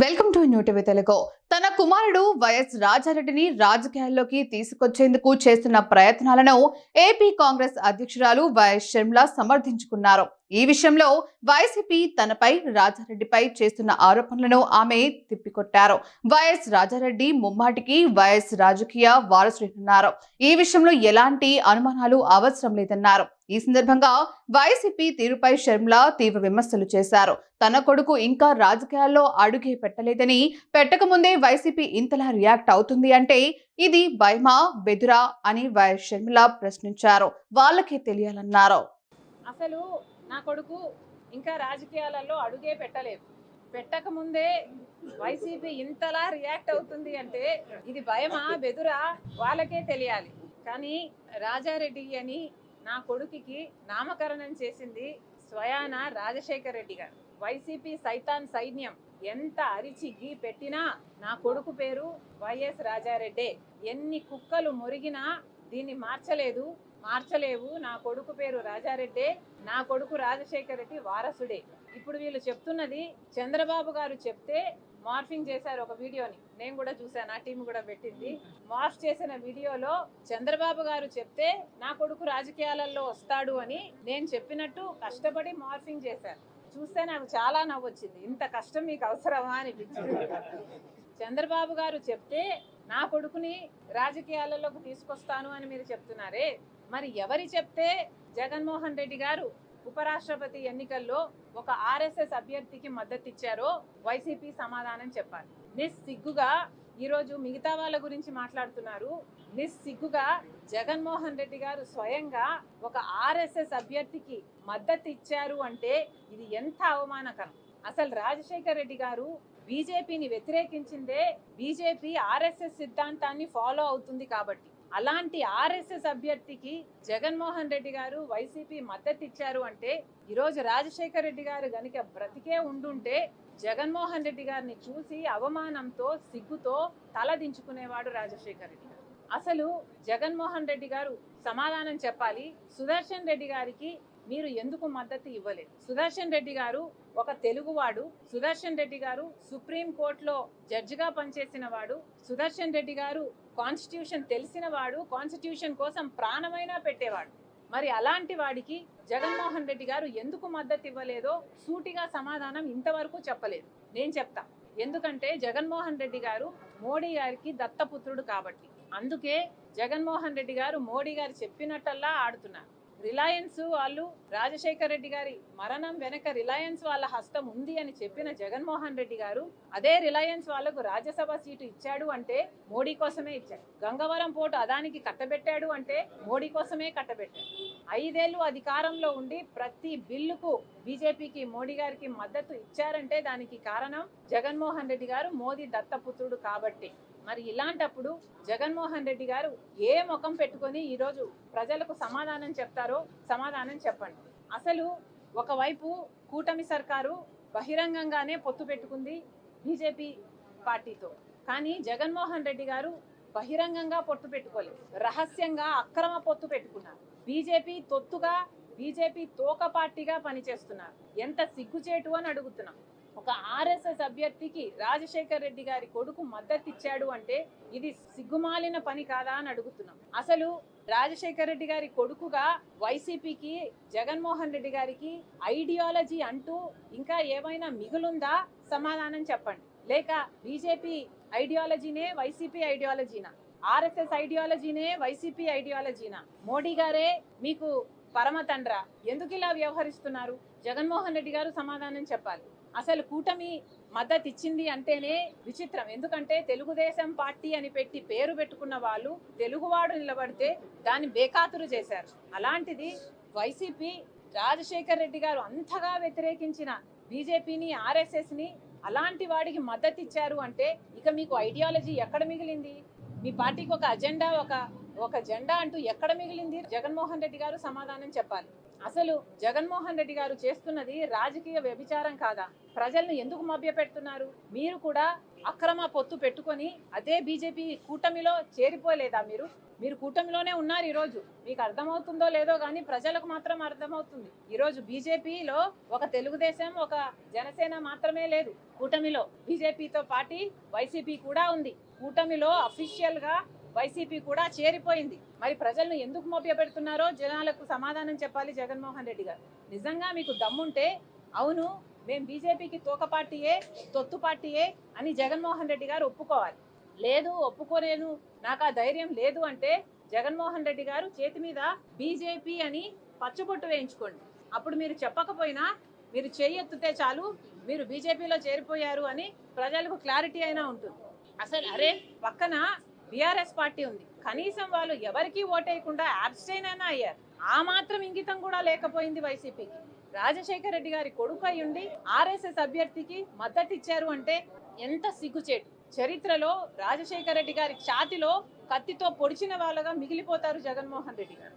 Welcome to new TV Telugu. తన కుమారుడు YS రాజారెడ్డిని రాజకీయాల్లోకి తీసుకొచ్చేందుకు చేస్తున్న ప్రయత్నాలను ఏపీ కాంగ్రెస్ అధ్యక్షురాలు వైఎస్ షర్మిల సమర్థించుకున్నారు. ఈ విషయంలో వైసీపీ తనపై రాజారెడ్డిపై చేస్తున్న ఆరోపణలను ఆమె తిప్పికొట్టారు. వైఎస్ రాజారెడ్డి ముమ్మాటికి వైఎస్ రాజకీయ వారసుడన్నారు. ఈ విషయంలో ఎలాంటి అనుమానాలు అవసరం లేదన్నారు. ఈ సందర్భంగా వైసీపీ తీరుపై షర్మిల తీవ్ర విమర్శలు చేశారు. తన కొడుకు ఇంకా రాజకీయాల్లో అడుగే పెట్టలేదని, పెట్టకముందే వైసీపీ ఇంతలా రియాక్ట్ అవుతుంది అంటే ఇది భయమా బెదురా అని వైఎస్ షర్మిల ప్రశ్నించారు. వాళ్ళకే తెలియాలన్నారు. అసలు నా కొడుకు ఇంకా రాజకీయాలలో అడుగే పెట్టలేదు. పెట్టకముందే వైసీపీ ఇంతలా రియాక్ట్ అవుతుంది అంటే ఇది భయమా బెదురా వాళ్ళకే తెలియాలి. కానీ రాజారెడ్డి అని నా కొడుకుకి నామకరణం చేసింది స్వయాన రాజశేఖర్ రెడ్డి గారు. వైసీపీ సైతాన్ సైన్యం ఎంత అరిచి గీ పెట్టినా నా కొడుకు పేరు వైఎస్ రాజారెడ్డే. ఎన్ని కుక్కలు మొరిగినా దీన్ని మార్చలేవు. నా కొడుకు పేరు రాజారెడ్డే. నా కొడుకు రాజశేఖర్ రెడ్డి వారసుడే. ఇప్పుడు వీళ్ళు చెప్తున్నది చంద్రబాబు గారు చెప్తే మార్ఫింగ్ చేశారు ఒక వీడియోని. నేను కూడా చూసాను, నా టీం కూడా పెట్టింది. మార్ఫ్ చేసిన వీడియోలో చంద్రబాబు గారు చెప్తే నా కొడుకు రాజకీయాలలో వస్తాడు అని నేను చెప్పినట్టు కష్టపడి మార్ఫింగ్ చేశారు. చూస్తే నాకు చాలా నవ్వు వచ్చింది. ఇంత కష్టం మీకు అవసరమా అనిపించింది. చంద్రబాబు గారు చెప్తే నా కొడుకుని రాజకీయాలలోకి తీసుకొస్తాను అని మీరు చెప్తున్నారే, మరి ఎవరి చెప్తే జగన్మోహన్ రెడ్డి గారు ఉపరాష్ట్రపతి ఎన్నికల్లో ఒక ఆర్ఎస్ఎస్ అభ్యర్థికి మద్దతు ఇచ్చారో వైసీపీ సమాధానం చెప్పాలి. నిస్సిగ్గుగా ఈరోజు మిగతా వాళ్ళ గురించి మాట్లాడుతున్నారు. నిస్సిగ్గుగా జగన్మోహన్ రెడ్డి గారు స్వయంగా ఒక ఆర్ఎస్ఎస్ అభ్యర్థికి మద్దతు ఇచ్చారు అంటే ఇది ఎంత అవమానకరం. అసలు రాజశేఖర్ రెడ్డి గారు బీజేపీని వ్యతిరేకించిందే బీజేపీ ఆర్ఎస్ఎస్ సిద్ధాంతాన్ని ఫాలో అవుతుంది కాబట్టి. అలాంటి ఆర్ఎస్ఎస్ అభ్యర్థికి జగన్మోహన్ రెడ్డి గారు వైసీపీ మద్దతు ఇచ్చారు అంటే ఈరోజు రాజశేఖర్ రెడ్డి గారు గనుక బ్రతికే ఉండుంటే జగన్మోహన్ రెడ్డి గారిని చూసి అవమానంతో సిగ్గుతో తలదించుకునేవాడు రాజశేఖర్ రెడ్డి గారు. అసలు జగన్మోహన్ రెడ్డి గారు సమాధానం చెప్పాలి. సుదర్శన్ రెడ్డి గారికి మీరు ఎందుకు మద్దతు ఇవ్వలేదు? సుదర్శన్ రెడ్డి గారు ఒక తెలుగువాడు. సుదర్శన్ రెడ్డి గారు సుప్రీం కోర్టులో జడ్జిగా పనిచేసిన వాడు. సుదర్శన్ రెడ్డి గారు కాన్స్టిట్యూషన్ తెలిసిన వాడు. కాన్స్టిట్యూషన్ కోసం ప్రాణమైనా పెట్టేవాడు. మరి అలాంటి వాడికి జగన్మోహన్ రెడ్డి గారు ఎందుకు మద్దతు ఇవ్వలేదో సూటిగా సమాధానం ఇంతవరకు చెప్పలేదు. నేను చెప్తా. ఎందుకంటే జగన్మోహన్ రెడ్డి గారు మోడీ గారికి దత్తపుత్రుడు కాబట్టి. అందుకే జగన్మోహన్ రెడ్డి గారు మోడీ గారు చెప్పినట్టల్లా ఆడుతున్నారు. రిలయన్స్ వాళ్ళు రాజశేఖర్ రెడ్డి గారి మరణం వెనక రిలయన్స్ వాళ్ళ హస్తం ఉంది అని చెప్పిన జగన్మోహన్ రెడ్డి గారు అదే రిలయన్స్ వాళ్లకు రాజ్యసభ సీటు ఇచ్చాడు అంటే మోడీ కోసమే ఇచ్చాడు. గంగవరం పోర్టు అదానికి కట్టబెట్టాడు అంటే మోడీ కోసమే కట్టబెట్టాడు. 5 ఏళ్లు అధికారంలో ఉండి ప్రతి బిల్లుకు బీజేపీకి మోడీ గారికి మద్దతు ఇచ్చారంటే దానికి కారణం జగన్మోహన్ రెడ్డి గారు మోదీ దత్తపుత్రుడు కాబట్టి. మరి ఇలాంటప్పుడు జగన్మోహన్ రెడ్డి గారు ఏ ముఖం పెట్టుకొని ఈరోజు ప్రజలకు సమాధానం చెప్తారో సమాధానం చెప్పండి. అసలు ఒకవైపు కూటమి సర్కారు బహిరంగంగానే పొత్తు పెట్టుకుంది బీజేపీ పార్టీతో. కానీ జగన్మోహన్ రెడ్డి గారు బహిరంగంగా పొత్తు పెట్టుకోలేదు. రహస్యంగా అక్రమ పొత్తు పెట్టుకున్నారు. బీజేపీ తొత్తుగా, బీజేపీ తోక పార్టీగా పనిచేస్తున్నారు. ఎంత సిగ్గుచేటు అని అడుగుతున్నాం. ఒక ఆర్ఎస్ఎస్ అభ్యర్థికి రాజశేఖర్ రెడ్డి గారి కొడుకు మద్దతు ఇచ్చాడు అంటే ఇది సిగ్గుమాలిన పని కాదా అని అడుగుతున్నాం. అసలు రాజశేఖర్ రెడ్డి గారి కొడుకుగా వైసీపీకి జగన్మోహన్ రెడ్డి గారికి ఐడియాలజీ అంటూ ఇంకా ఏమైనా మిగులుందా? సమాధానం చెప్పండి. లేక బీజేపీ ఐడియాలజీనే వైసీపీ ఐడియాలజీనా? ఆర్ఎస్ఎస్ ఐడియాలజీనే వైసీపీ ఐడియాలజీనా? మోడీ గారే మీకు పరమ తండ్రా? ఎందుకు ఇలా వ్యవహరిస్తున్నారు? జగన్మోహన్ రెడ్డి గారు సమాధానం చెప్పాలి. అసలు కూటమి మద్దతు ఇచ్చింది అంటేనే విచిత్రం. ఎందుకంటే తెలుగుదేశం పార్టీ అని పెట్టి పేరు పెట్టుకున్న వాళ్ళు తెలుగువాడు నిలబడితే దాన్ని బేఖాతురు చేశారు. అలాంటిది వైసీపీ రాజశేఖర్ రెడ్డి గారు అంతగా వ్యతిరేకించిన బీజేపీని, ఆర్ఎస్ఎస్ని అలాంటి వాడికి మద్దతు ఇచ్చారు అంటే ఇక మీకు ఐడియాలజీ ఎక్కడ మిగిలింది? మీ పార్టీకి ఒక అజెండా, ఒక జెండా అంటూ ఎక్కడ మిగిలింది? జగన్మోహన్ రెడ్డి గారు సమాధానం చెప్పాలి. అసలు జగన్మోహన్ రెడ్డి గారు చేస్తున్నది రాజకీయ వ్యభిచారం కాదా? ప్రజలను ఎందుకు మభ్యపెడుతున్నారు? మీరు కూడా అక్రమ పొత్తు పెట్టుకొని అదే బీజేపీ కూటమిలో చేరిపోలేదా? మీరు కూటమిలోనే ఉన్నారు. ఈ రోజు మీకు అర్థమవుతుందో లేదో కానీ ప్రజలకు మాత్రం అర్థమవుతుంది. ఈ రోజు బీజేపీలో ఒక తెలుగుదేశం, ఒక జనసేన మాత్రమే లేదు. కూటమిలో బీజేపీతో పాటు వైసీపీ కూడా ఉంది. కూటమిలో అఫీషియల్ గా వైసీపీ కూడా చేరిపోయింది. మరి ప్రజలను ఎందుకు మభ్యపెడుతున్నారో జనాలకు సమాధానం చెప్పాలి జగన్మోహన్ రెడ్డి గారు. నిజంగా మీకు దమ్ముంటే అవును మేము బీజేపీకి తోక పార్టీయే, తొత్తు పార్టీయే అని జగన్మోహన్ రెడ్డి గారు ఒప్పుకోవాలి. లేదు ఒప్పుకోలేను, నాకు ఆ ధైర్యం లేదు అంటే జగన్మోహన్ రెడ్డి గారు చేతి మీద బీజేపీ అని పచ్చబొట్టు వేయించుకోండి. అప్పుడు మీరు చెప్పకపోయినా మీరు చేయెత్తితే చాలు మీరు బీజేపీలో చేరిపోయారు అని ప్రజలకు క్లారిటీ అయినా ఉంటుంది. అసలు అరే పక్కన బీఆర్ఎస్ పార్టీ ఉంది, కనీసం వాళ్ళు ఎవరికి ఓటేయకుండా అబ్స్టైన్ అయినా అయ్యారు. ఆ మాత్రం ఇంగితం కూడా లేకపోయింది వైసీపీకి. రాజశేఖర రెడ్డి గారి కొడుకు అయ్యుండి ఆర్ఎస్ఎస్ అభ్యర్థికి మద్దతు ఇచ్చారు అంటే ఎంత సిగ్గుచేటు. చరిత్రలో రాజశేఖర రెడ్డి గారి ఛాతిలో కత్తితో పొడిచిన వాళ్ళగా మిగిలిపోతారు జగన్మోహన్ రెడ్డి గారు.